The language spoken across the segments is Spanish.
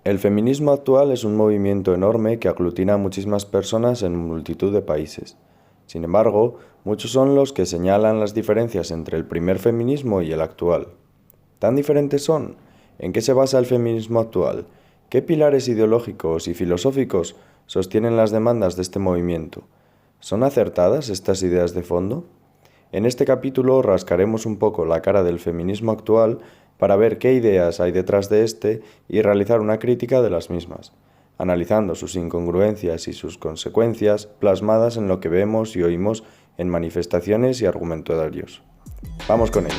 El feminismo actual es un movimiento enorme que aglutina a muchísimas personas en multitud de países. Sin embargo, muchos son los que señalan las diferencias entre el primer feminismo y el actual. ¿Tan diferentes son? ¿En qué se basa el feminismo actual? ¿Qué pilares ideológicos y filosóficos sostienen las demandas de este movimiento? ¿Son acertadas estas ideas de fondo? En este capítulo rascaremos un poco la cara del feminismo actual para ver qué ideas hay detrás de este y realizar una crítica de las mismas, analizando sus incongruencias y sus consecuencias plasmadas en lo que vemos y oímos en manifestaciones y argumentarios. Vamos con ello.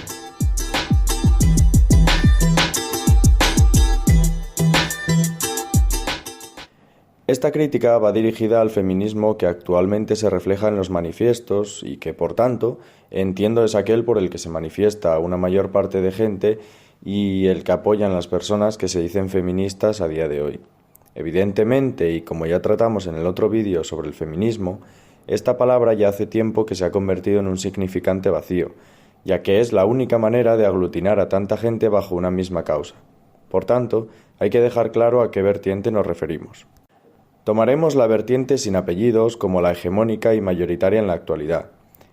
Esta crítica va dirigida al feminismo que actualmente se refleja en los manifiestos y que, por tanto, entiendo es aquel por el que se manifiesta una mayor parte de gente y el que apoyan las personas que se dicen feministas a día de hoy. Evidentemente, y como ya tratamos en el otro vídeo sobre el feminismo, esta palabra ya hace tiempo que se ha convertido en un significante vacío, ya que es la única manera de aglutinar a tanta gente bajo una misma causa. Por tanto, hay que dejar claro a qué vertiente nos referimos. Tomaremos la vertiente sin apellidos como la hegemónica y mayoritaria en la actualidad,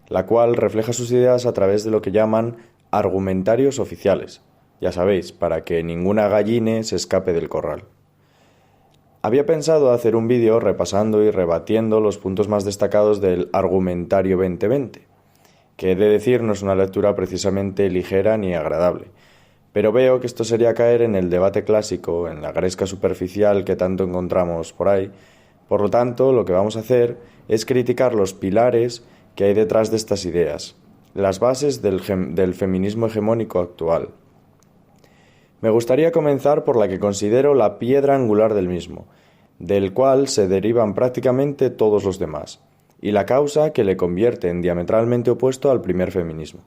la cual refleja sus ideas a través de lo que llaman argumentarios oficiales, ya sabéis, para que ninguna galline se escape del corral. Había pensado hacer un vídeo repasando y rebatiendo los puntos más destacados del Argumentario 2020, que he de decir no es una lectura precisamente ligera ni agradable, pero veo que esto sería caer en el debate clásico, en la gresca superficial que tanto encontramos por ahí. Por lo tanto, lo que vamos a hacer es criticar los pilares que hay detrás de estas ideas, las bases del feminismo hegemónico actual. Me gustaría comenzar por la que considero la piedra angular del mismo, del cual se derivan prácticamente todos los demás, y la causa que le convierte en diametralmente opuesto al primer feminismo.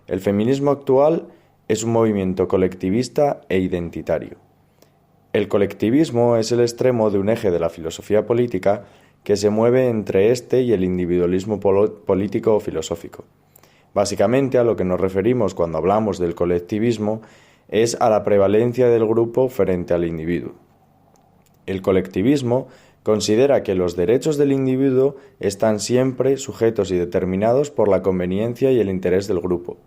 El feminismo actual es un movimiento colectivista e identitario. El colectivismo es el extremo de un eje de la filosofía política que se mueve entre este y el individualismo político o filosófico. Básicamente, a lo que nos referimos cuando hablamos del colectivismo es a la prevalencia del grupo frente al individuo. El colectivismo considera que los derechos del individuo están siempre sujetos y determinados por la conveniencia y el interés del grupo,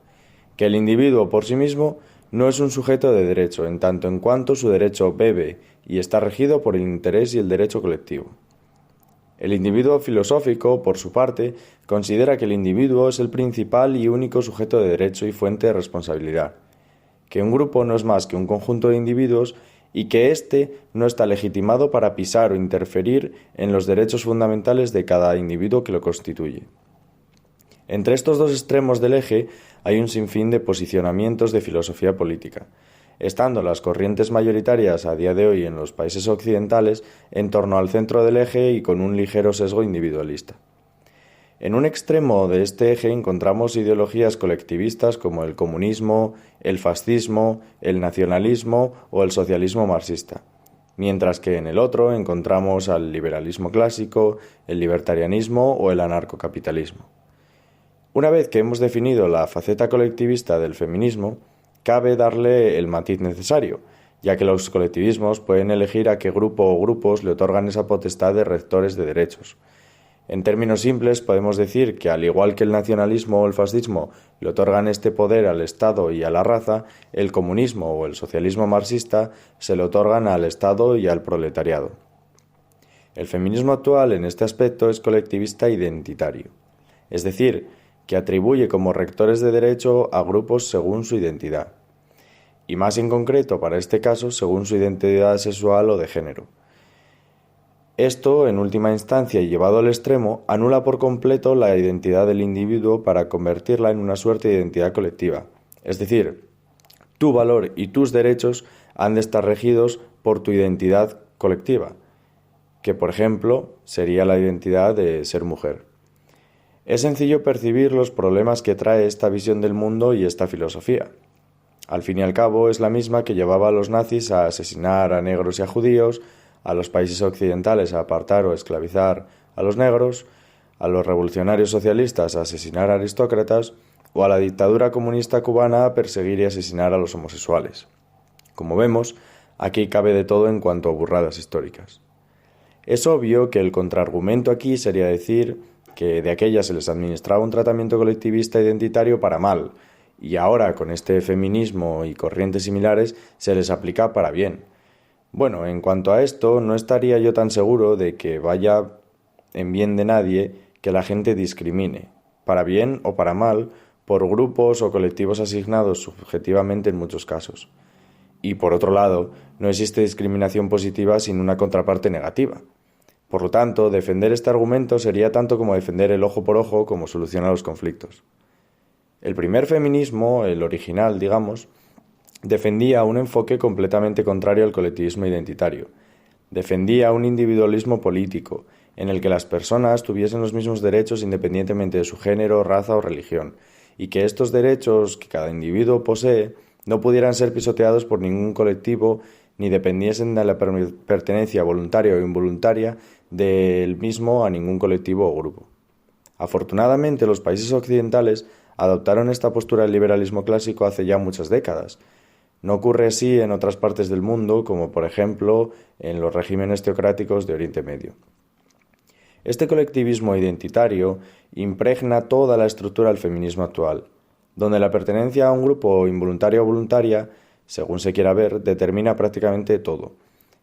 que el individuo por sí mismo no es un sujeto de derecho, en tanto en cuanto su derecho bebe y está regido por el interés y el derecho colectivo. El individuo filosófico, por su parte, considera que el individuo es el principal y único sujeto de derecho y fuente de responsabilidad, que un grupo no es más que un conjunto de individuos y que éste no está legitimado para pisar o interferir en los derechos fundamentales de cada individuo que lo constituye. Entre estos dos extremos del eje hay un sinfín de posicionamientos de filosofía política, estando las corrientes mayoritarias a día de hoy en los países occidentales en torno al centro del eje y con un ligero sesgo individualista. En un extremo de este eje encontramos ideologías colectivistas como el comunismo, el fascismo, el nacionalismo o el socialismo marxista, mientras que en el otro encontramos al liberalismo clásico, el libertarianismo o el anarcocapitalismo. Una vez que hemos definido la faceta colectivista del feminismo, cabe darle el matiz necesario, ya que los colectivismos pueden elegir a qué grupo o grupos le otorgan esa potestad de rectores de derechos. En términos simples, podemos decir que, al igual que el nacionalismo o el fascismo le otorgan este poder al Estado y a la raza, el comunismo o el socialismo marxista se le otorgan al Estado y al proletariado. El feminismo actual en este aspecto es colectivista identitario, es decir, que atribuye como rectores de derecho a grupos según su identidad, y más en concreto para este caso según su identidad sexual o de género. Esto, en última instancia y llevado al extremo, anula por completo la identidad del individuo para convertirla en una suerte de identidad colectiva, es decir, tu valor y tus derechos han de estar regidos por tu identidad colectiva, que por ejemplo sería la identidad de ser mujer. Es sencillo percibir los problemas que trae esta visión del mundo y esta filosofía. Al fin y al cabo es la misma que llevaba a los nazis a asesinar a negros y a judíos, a los países occidentales a apartar o esclavizar a los negros, a los revolucionarios socialistas a asesinar a aristócratas o a la dictadura comunista cubana a perseguir y asesinar a los homosexuales. Como vemos, Aquí cabe de todo en cuanto a burradas históricas. Es obvio que el contraargumento aquí sería decir que de aquellas se les administraba un tratamiento colectivista identitario para mal, y ahora con este feminismo y corrientes similares se les aplica para bien. Bueno, en cuanto a esto, no estaría yo tan seguro de que vaya en bien de nadie que la gente discrimine, para bien o para mal, por grupos o colectivos asignados subjetivamente en muchos casos. Y por otro lado, no existe discriminación positiva sin una contraparte negativa. Por lo tanto, defender este argumento sería tanto como defender el ojo por ojo como soluciona los conflictos. El primer feminismo, el original, digamos, defendía un enfoque completamente contrario al colectivismo identitario. Defendía un individualismo político, en el que las personas tuviesen los mismos derechos independientemente de su género, raza o religión, y que estos derechos que cada individuo posee no pudieran ser pisoteados por ningún colectivo ni dependiesen de la pertenencia voluntaria o involuntaria del mismo a ningún colectivo o grupo. Afortunadamente, los países occidentales adoptaron esta postura del liberalismo clásico hace ya muchas décadas. No ocurre así en otras partes del mundo, como por ejemplo en los regímenes teocráticos de Oriente Medio. Este colectivismo identitario impregna toda la estructura del feminismo actual, donde la pertenencia a un grupo involuntaria o voluntaria, según se quiera ver, determina prácticamente todo.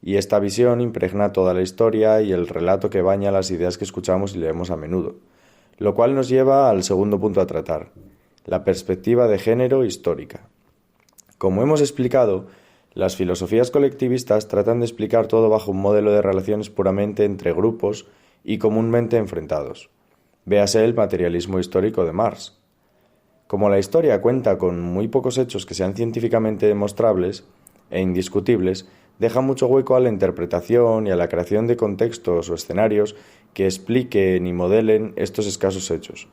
Y esta visión impregna toda la historia y el relato que baña las ideas que escuchamos y leemos a menudo. Lo cual nos lleva al segundo punto a tratar, la perspectiva de género histórica. Como hemos explicado, las filosofías colectivistas tratan de explicar todo bajo un modelo de relaciones puramente entre grupos y comúnmente enfrentados. Véase el materialismo histórico de Marx. Como la historia cuenta con muy pocos hechos que sean científicamente demostrables e indiscutibles, deja mucho hueco a la interpretación y a la creación de contextos o escenarios que expliquen y modelen estos escasos hechos.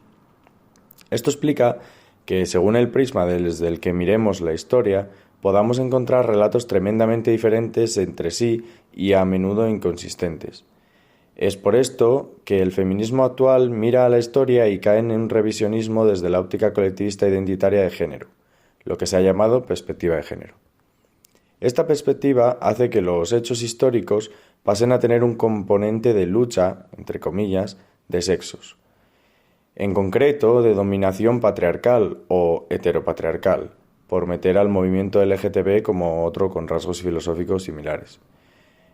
Esto explica que, según el prisma desde el que miremos la historia, podamos encontrar relatos tremendamente diferentes entre sí y a menudo inconsistentes. Es por esto que el feminismo actual mira a la historia y cae en un revisionismo desde la óptica colectivista identitaria de género, lo que se ha llamado perspectiva de género. Esta perspectiva hace que los hechos históricos pasen a tener un componente de lucha, entre comillas, de sexos. En concreto, de dominación patriarcal o heteropatriarcal, por meter al movimiento LGTB como otro con rasgos filosóficos similares.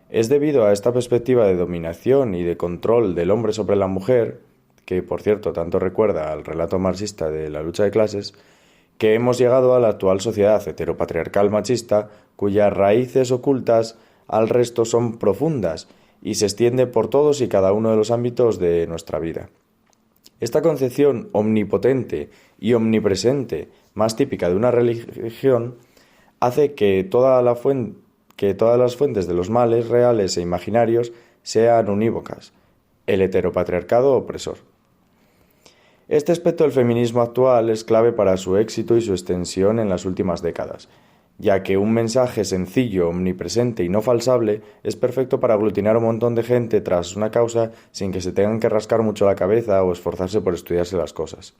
Es debido a esta perspectiva de dominación y de control del hombre sobre la mujer, que por cierto tanto recuerda al relato marxista de la lucha de clases, que hemos llegado a la actual sociedad heteropatriarcal machista, cuyas raíces ocultas al resto son profundas y se extiende por todos y cada uno de los ámbitos de nuestra vida. Esta concepción omnipotente y omnipresente, más típica de una religión, hace que todas las fuentes de los males reales e imaginarios sean unívocas, el heteropatriarcado opresor. Este aspecto del feminismo actual es clave para su éxito y su extensión en las últimas décadas, ya que un mensaje sencillo, omnipresente y no falsable es perfecto para aglutinar a un montón de gente tras una causa sin que se tengan que rascar mucho la cabeza o esforzarse por estudiarse las cosas.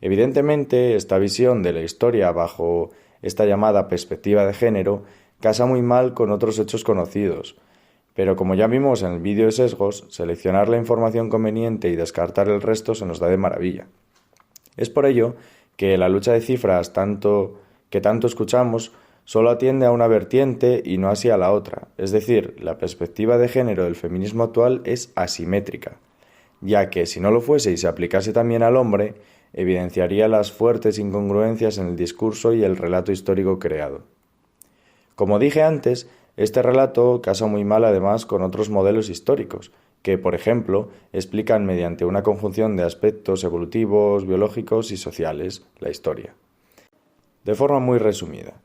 Evidentemente, esta visión de la historia bajo esta llamada perspectiva de género casa muy mal con otros hechos conocidos, pero como ya vimos en el vídeo de sesgos, seleccionar la información conveniente y descartar el resto se nos da de maravilla. Es por ello que la lucha de cifras que tanto escuchamos solo atiende a una vertiente y no así a la otra, es decir, la perspectiva de género del feminismo actual es asimétrica, ya que si no lo fuese y se aplicase también al hombre, evidenciaría las fuertes incongruencias en el discurso y el relato histórico creado. Como dije antes, este relato casa muy mal además con otros modelos históricos, que, por ejemplo, explican mediante una conjunción de aspectos evolutivos, biológicos y sociales la historia. De forma muy resumida,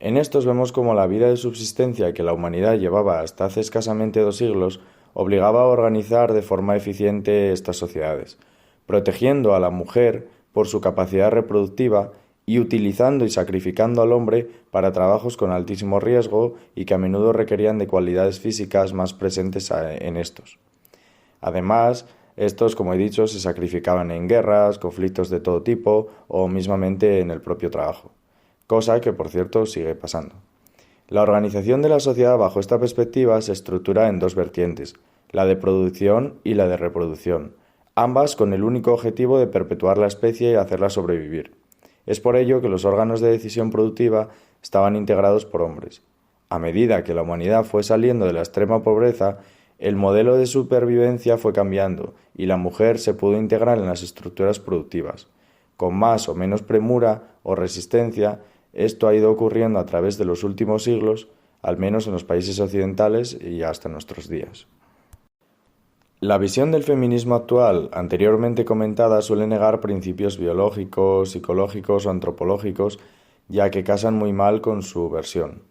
en estos vemos cómo la vida de subsistencia que la humanidad llevaba hasta hace escasamente 2 siglos obligaba a organizar de forma eficiente estas sociedades, protegiendo a la mujer por su capacidad reproductiva y utilizando y sacrificando al hombre para trabajos con altísimo riesgo y que a menudo requerían de cualidades físicas más presentes en estos. Además, estos, como he dicho, se sacrificaban en guerras, conflictos de todo tipo o mismamente en el propio trabajo, cosa que, por cierto, sigue pasando. La organización de la sociedad bajo esta perspectiva se estructura en dos vertientes, la de producción y la de reproducción, ambas con el único objetivo de perpetuar la especie y hacerla sobrevivir. Es por ello que los órganos de decisión productiva estaban integrados por hombres. A medida que la humanidad fue saliendo de la extrema pobreza, el modelo de supervivencia fue cambiando y la mujer se pudo integrar en las estructuras productivas. Con más o menos premura o resistencia, esto ha ido ocurriendo a través de los últimos siglos, al menos en los países occidentales y hasta nuestros días. La visión del feminismo actual, anteriormente comentada, suele negar principios biológicos, psicológicos o antropológicos, ya que casan muy mal con su versión.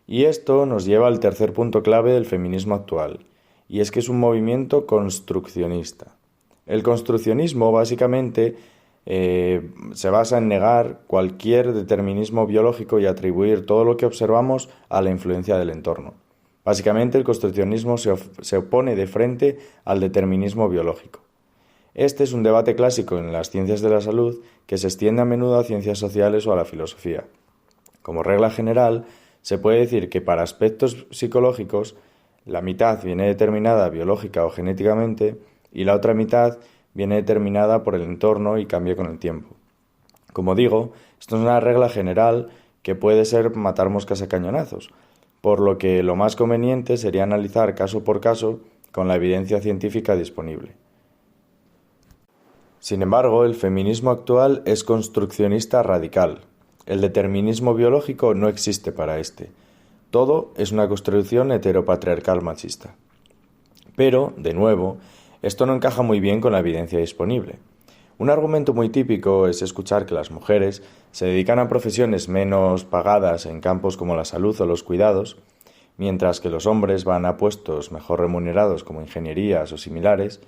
Y esto nos lleva al tercer punto clave del feminismo actual, y es que es un movimiento construccionista. El construccionismo básicamente se basa en negar cualquier determinismo biológico y atribuir todo lo que observamos a la influencia del entorno. Básicamente el construccionismo se opone de frente al determinismo biológico. Este es un debate clásico en las ciencias de la salud que se extiende a menudo a ciencias sociales o a la filosofía. Como regla general, se puede decir que para aspectos psicológicos la mitad viene determinada biológica o genéticamente y la otra mitad viene determinada por el entorno y cambia con el tiempo. Como digo, esto es una regla general que puede ser matar moscas a cañonazos, por lo que lo más conveniente sería analizar caso por caso con la evidencia científica disponible. Sin embargo, el feminismo actual es construccionista radical. El determinismo biológico no existe para este. Todo es una construcción heteropatriarcal machista. Pero, de nuevo, esto no encaja muy bien con la evidencia disponible. Un argumento muy típico es escuchar que las mujeres se dedican a profesiones menos pagadas en campos como la salud o los cuidados, mientras que los hombres van a puestos mejor remunerados como ingenierías o similares,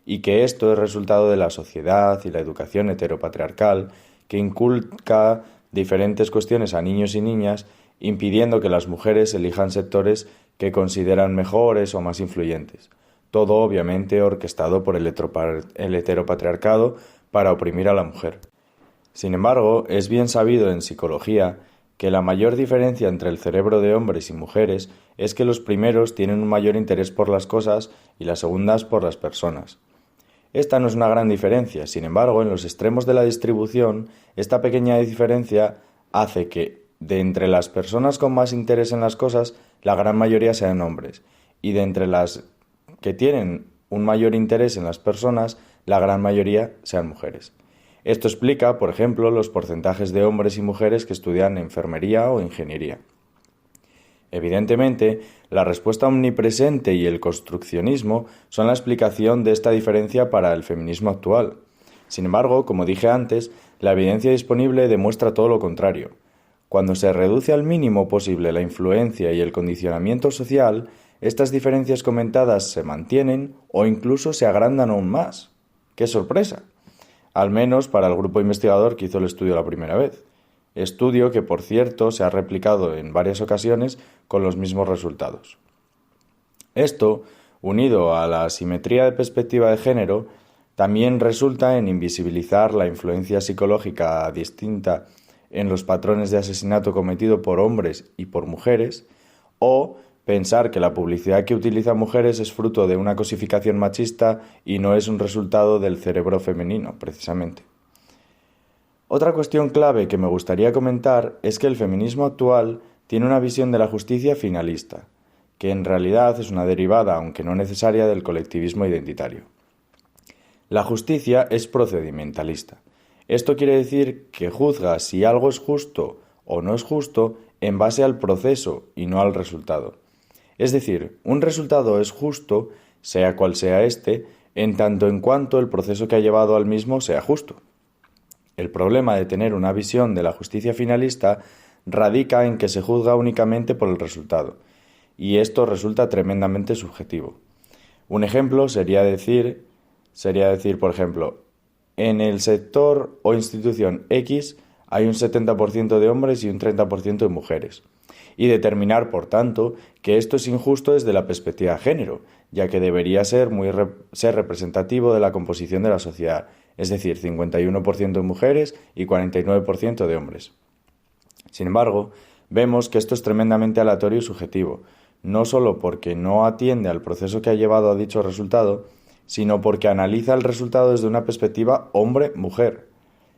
y que esto es resultado de la sociedad y la educación heteropatriarcal que inculca diferentes cuestiones a niños y niñas, impidiendo que las mujeres elijan sectores que consideran mejores o más influyentes. Todo obviamente orquestado por el heteropatriarcado para oprimir a la mujer. Sin embargo, es bien sabido en psicología que la mayor diferencia entre el cerebro de hombres y mujeres es que los primeros tienen un mayor interés por las cosas y las segundas por las personas. Esta no es una gran diferencia, sin embargo, en los extremos de la distribución, esta pequeña diferencia hace que, de entre las personas con más interés en las cosas, la gran mayoría sean hombres, y de entre las que tienen un mayor interés en las personas, la gran mayoría sean mujeres. Esto explica, por ejemplo, los porcentajes de hombres y mujeres que estudian enfermería o ingeniería. Evidentemente, la respuesta omnipresente y el construccionismo son la explicación de esta diferencia para el feminismo actual. Sin embargo, como dije antes, la evidencia disponible demuestra todo lo contrario. Cuando se reduce al mínimo posible la influencia y el condicionamiento social, estas diferencias comentadas se mantienen o incluso se agrandan aún más. ¡Qué sorpresa! Al menos para el grupo investigador que hizo el estudio la primera vez. Estudio que, por cierto, se ha replicado en varias ocasiones con los mismos resultados. Esto, unido a la asimetría de perspectiva de género, también resulta en invisibilizar la influencia psicológica distinta en los patrones de asesinato cometido por hombres y por mujeres, o pensar que la publicidad que utiliza mujeres es fruto de una cosificación machista y no es un resultado del cerebro femenino, precisamente. Otra cuestión clave que me gustaría comentar es que el feminismo actual tiene una visión de la justicia finalista, que en realidad es una derivada, aunque no necesaria, del colectivismo identitario. La justicia es procedimentalista. Esto quiere decir que juzga si algo es justo o no es justo en base al proceso y no al resultado. Es decir, un resultado es justo, sea cual sea este, en tanto en cuanto el proceso que ha llevado al mismo sea justo. El problema de tener una visión de la justicia finalista radica en que se juzga únicamente por el resultado, y esto resulta tremendamente subjetivo. Un ejemplo sería decir, por ejemplo, en el sector o institución X hay un 70% de hombres y un 30% de mujeres, y determinar, por tanto, que esto es injusto desde la perspectiva de género, ya que debería ser representativo de la composición de la sociedad, es decir, 51% de mujeres y 49% de hombres. Sin embargo, vemos que esto es tremendamente aleatorio y subjetivo, no solo porque no atiende al proceso que ha llevado a dicho resultado, sino porque analiza el resultado desde una perspectiva hombre-mujer.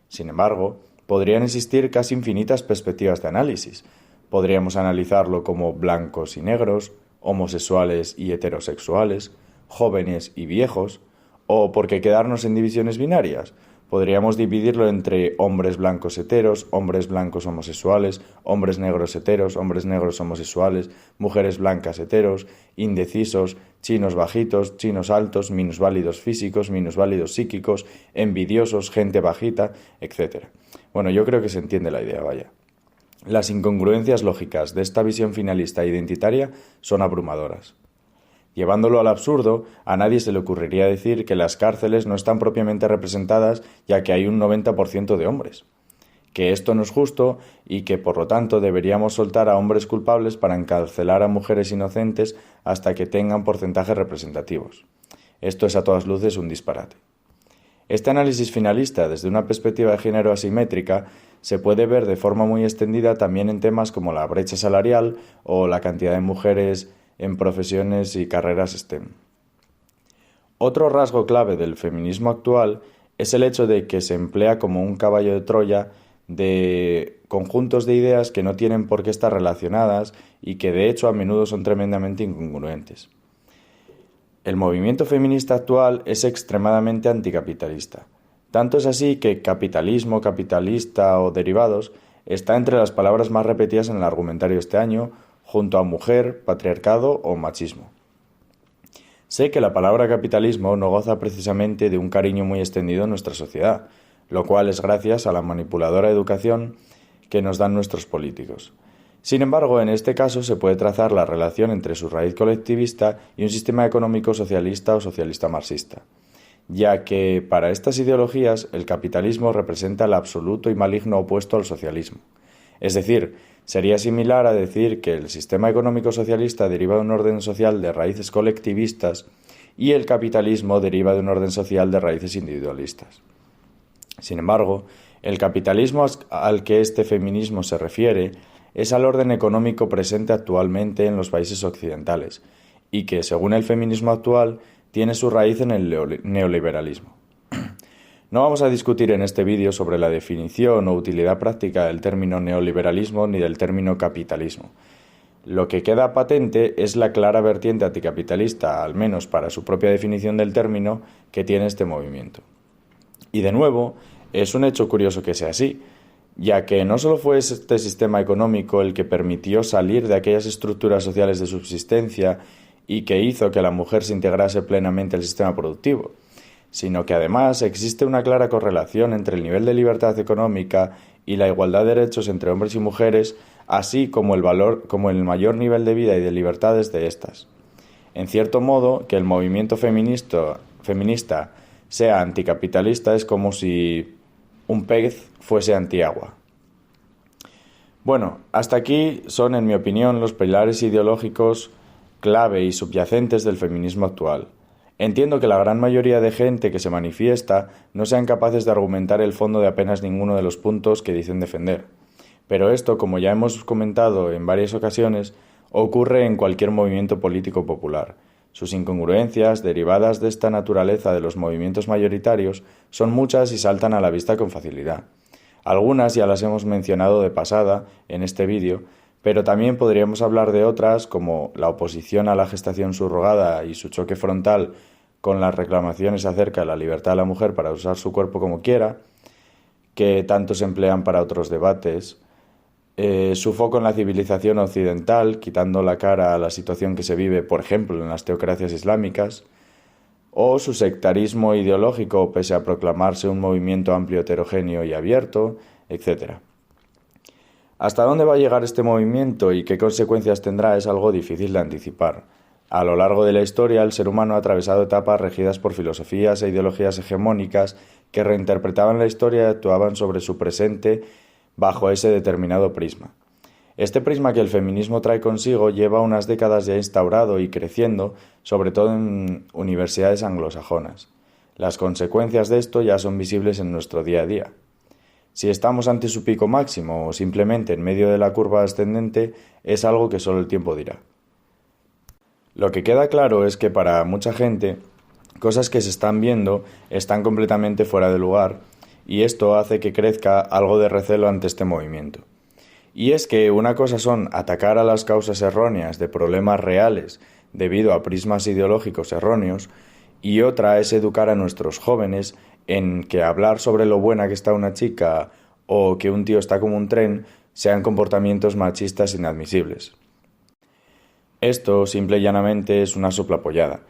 Sin embargo, podrían existir casi infinitas perspectivas de análisis. Podríamos analizarlo como blancos y negros, homosexuales y heterosexuales, jóvenes y viejos, o por qué quedarnos en divisiones binarias. Podríamos dividirlo entre hombres blancos heteros, hombres blancos homosexuales, hombres negros heteros, hombres negros homosexuales, mujeres blancas heteros, indecisos, chinos bajitos, chinos altos, minusválidos físicos, minusválidos psíquicos, envidiosos, gente bajita, etc. Bueno, yo creo que se entiende la idea, vaya. Las incongruencias lógicas de esta visión finalista e identitaria son abrumadoras. Llevándolo al absurdo, a nadie se le ocurriría decir que las cárceles no están propiamente representadas ya que hay un 90% de hombres, que esto no es justo y que por lo tanto deberíamos soltar a hombres culpables para encarcelar a mujeres inocentes hasta que tengan porcentajes representativos. Esto es a todas luces un disparate. Este análisis finalista desde una perspectiva de género asimétrica se puede ver de forma muy extendida también en temas como la brecha salarial o la cantidad de mujeres en profesiones y carreras STEM. Otro rasgo clave del feminismo actual es el hecho de que se emplea como un caballo de Troya de conjuntos de ideas que no tienen por qué estar relacionadas y que de hecho a menudo son tremendamente incongruentes. El movimiento feminista actual es extremadamente anticapitalista. Tanto es así que capitalismo, capitalista o derivados está entre las palabras más repetidas en el argumentario este año, junto a mujer, patriarcado o machismo. Sé que la palabra capitalismo no goza precisamente de un cariño muy extendido en nuestra sociedad, lo cual es gracias a la manipuladora educación que nos dan nuestros políticos. Sin embargo, en este caso se puede trazar la relación entre su raíz colectivista y un sistema económico socialista o socialista marxista, ya que para estas ideologías el capitalismo representa el absoluto y maligno opuesto al socialismo. Es decir, sería similar a decir que el sistema económico socialista deriva de un orden social de raíces colectivistas y el capitalismo deriva de un orden social de raíces individualistas. Sin embargo, el capitalismo al que este feminismo se refiere es al orden económico presente actualmente en los países occidentales y que, según el feminismo actual, tiene su raíz en el neoliberalismo. No vamos a discutir en este vídeo sobre la definición o utilidad práctica del término neoliberalismo ni del término capitalismo. Lo que queda patente es la clara vertiente anticapitalista, al menos para su propia definición del término, que tiene este movimiento. Y de nuevo, es un hecho curioso que sea así, ya que no solo fue este sistema económico el que permitió salir de aquellas estructuras sociales de subsistencia y que hizo que la mujer se integrase plenamente al sistema productivo, sino que además existe una clara correlación entre el nivel de libertad económica y la igualdad de derechos entre hombres y mujeres, así como el mayor nivel de vida y de libertades de estas. En cierto modo, que el movimiento feminista sea anticapitalista es como si un pez fuese antiagua. Bueno, hasta aquí son, en mi opinión, los pilares ideológicos clave y subyacentes del feminismo actual. Entiendo que la gran mayoría de gente que se manifiesta no sean capaces de argumentar el fondo de apenas ninguno de los puntos que dicen defender. Pero esto, como ya hemos comentado en varias ocasiones, ocurre en cualquier movimiento político popular. Sus incongruencias, derivadas de esta naturaleza de los movimientos mayoritarios, son muchas y saltan a la vista con facilidad. Algunas ya las hemos mencionado de pasada en este vídeo, pero también podríamos hablar de otras como la oposición a la gestación subrogada y su choque frontal con las reclamaciones acerca de la libertad de la mujer para usar su cuerpo como quiera, que tanto se emplean para otros debates, su foco en la civilización occidental, quitando la cara a la situación que se vive, por ejemplo, en las teocracias islámicas, o su sectarismo ideológico pese a proclamarse un movimiento amplio, heterogéneo y abierto, etc. ¿Hasta dónde va a llegar este movimiento y qué consecuencias tendrá? Es algo difícil de anticipar. A lo largo de la historia, el ser humano ha atravesado etapas regidas por filosofías e ideologías hegemónicas que reinterpretaban la historia y actuaban sobre su presente bajo ese determinado prisma. Este prisma que el feminismo trae consigo lleva unas décadas ya instaurado y creciendo, sobre todo en universidades anglosajonas. Las consecuencias de esto ya son visibles en nuestro día a día. Si estamos ante su pico máximo o simplemente en medio de la curva ascendente, es algo que solo el tiempo dirá. Lo que queda claro es que para mucha gente, cosas que se están viendo están completamente fuera de lugar y esto hace que crezca algo de recelo ante este movimiento. Y es que una cosa son atacar a las causas erróneas de problemas reales debido a prismas ideológicos erróneos y otra es educar a nuestros jóvenes en que hablar sobre lo buena que está una chica o que un tío está como un tren sean comportamientos machistas inadmisibles. Esto, simple y llanamente, es una soplapollada,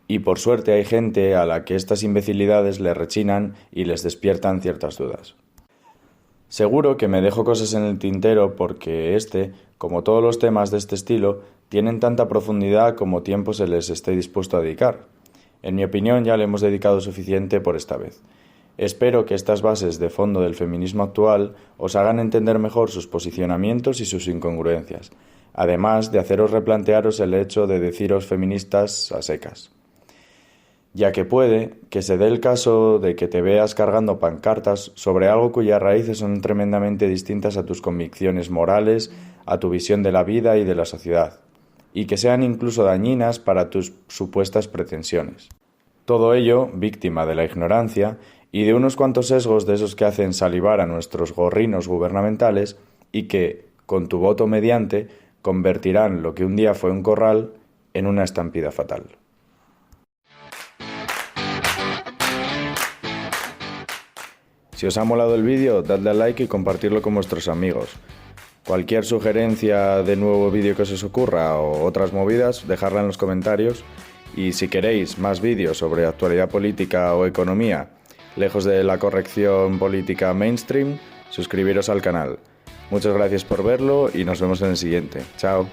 y por suerte hay gente a la que estas imbecilidades le rechinan y les despiertan ciertas dudas. Seguro que me dejo cosas en el tintero porque como todos los temas de este estilo, tienen tanta profundidad como tiempo se les esté dispuesto a dedicar. En mi opinión ya le hemos dedicado suficiente por esta vez. Espero que estas bases de fondo del feminismo actual os hagan entender mejor sus posicionamientos y sus incongruencias, además de haceros replantearos el hecho de deciros feministas a secas. Ya que puede que se dé el caso de que te veas cargando pancartas sobre algo cuyas raíces son tremendamente distintas a tus convicciones morales, a tu visión de la vida y de la sociedad, y que sean incluso dañinas para tus supuestas pretensiones. Todo ello víctima de la ignorancia y de unos cuantos sesgos de esos que hacen salivar a nuestros gorrinos gubernamentales y que, con tu voto mediante, convertirán lo que un día fue un corral en una estampida fatal. Si os ha molado el vídeo, dadle a like y compartirlo con vuestros amigos. Cualquier sugerencia de nuevo vídeo que os ocurra o otras movidas, dejadla en los comentarios. Y si queréis más vídeos sobre actualidad política o economía, lejos de la corrección política mainstream, suscribiros al canal. Muchas gracias por verlo y nos vemos en el siguiente. Chao.